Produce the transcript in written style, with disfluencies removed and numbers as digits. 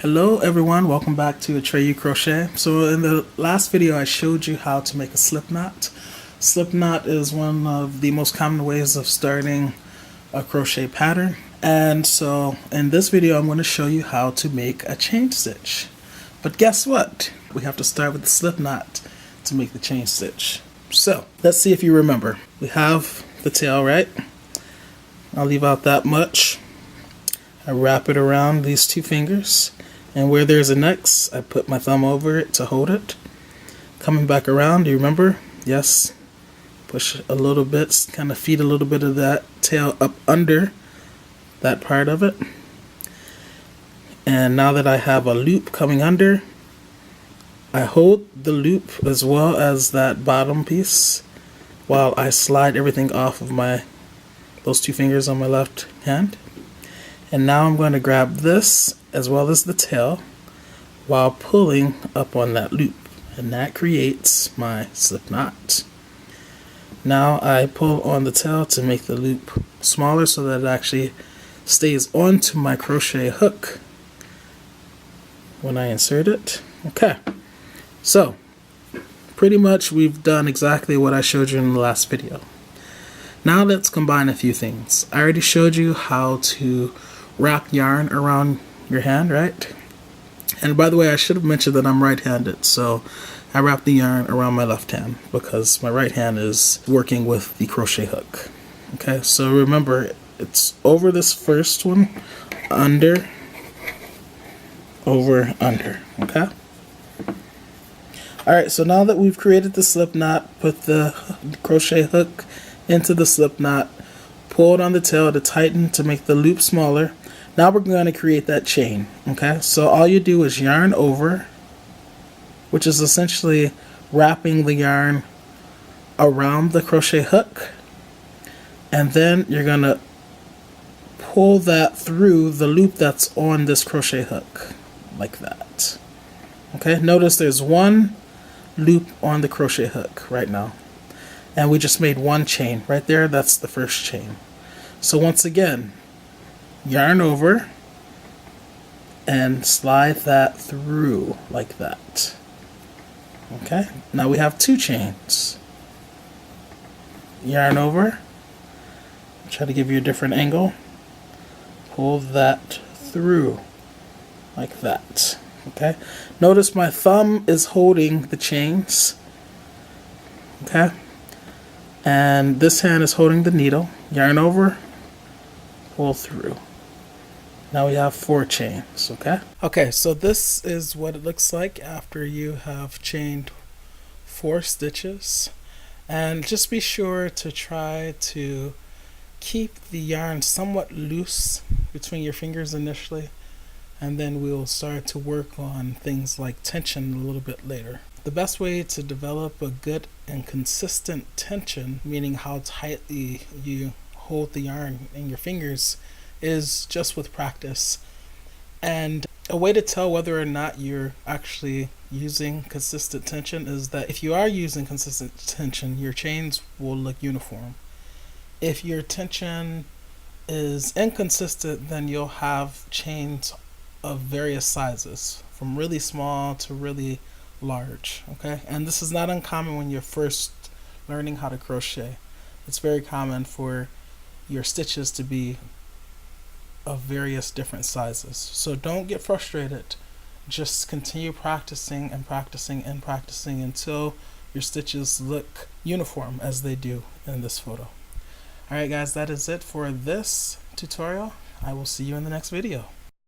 Hello everyone, welcome back to Atreyu Crochet. So in the last video I showed you how to make a slip knot. Slip knot is one of the most common ways of starting a crochet pattern. And so in this video I'm going to show you how to make a chain stitch. But guess what? We have to start with the slip knot to make the chain stitch. So let's see if you remember. We have the tail, right? I'll leave out that much. I wrap it around these two fingers. And where there's an X, I put my thumb over it to hold it. Coming back around, do you remember? Yes. Push a little bit, kind of feed a little bit of that tail up under that part of it. And now that I have a loop coming under, I hold the loop as well as that bottom piece while I slide everything off of those two fingers on my left hand. And now I'm going to grab this as well as the tail while pulling up on that loop, and that creates my slip knot. Now I pull on the tail to make the loop smaller so that it actually stays onto my crochet hook when I insert it. Okay, so pretty much we've done exactly what I showed you in the last video. Now let's combine a few things. I already showed you how to wrap yarn around your hand, right? And by the way, I should have mentioned that I'm right-handed, so I wrap the yarn around my left hand because my right hand is working with the crochet hook. Okay, so remember, it's over this first one, under, over, under. Okay. Alright, so now that we've created the slip knot, put the crochet hook into the slip knot, pull it on the tail to tighten to make the loop smaller. Now we're going to create that chain. Okay, so all you do is yarn over, which is essentially wrapping the yarn around the crochet hook, and then you're going to pull that through the loop that's on this crochet hook, like that. Okay, notice there's one loop on the crochet hook right now, and we just made one chain right there. That's the first chain. So once again, yarn over and slide that through like that. Okay, now we have two chains. Yarn over, try to give you a different angle, pull that through like that. Okay, notice my thumb is holding the chains. Okay, and this hand is holding the needle. Yarn over, pull through. Now we have 4 chains. Okay, so this is what it looks like after you have chained 4 stitches. And just be sure to try to keep the yarn somewhat loose between your fingers initially, and then we'll start to work on things like tension a little bit later. The best way to develop a good and consistent tension, meaning how tightly you hold the yarn in your fingers, is just with practice. And a way to tell whether or not you're actually using consistent tension is that if you are using consistent tension, your chains will look uniform. If your tension is inconsistent, then you'll have chains of various sizes, from really small to really large. Okay, and this is not uncommon when you're first learning how to crochet. It's very common for your stitches to be of various different sizes. So don't get frustrated. Just continue practicing and practicing and practicing until your stitches look uniform as they do in this photo. Alright guys, that is it for this tutorial. I will see you in the next video.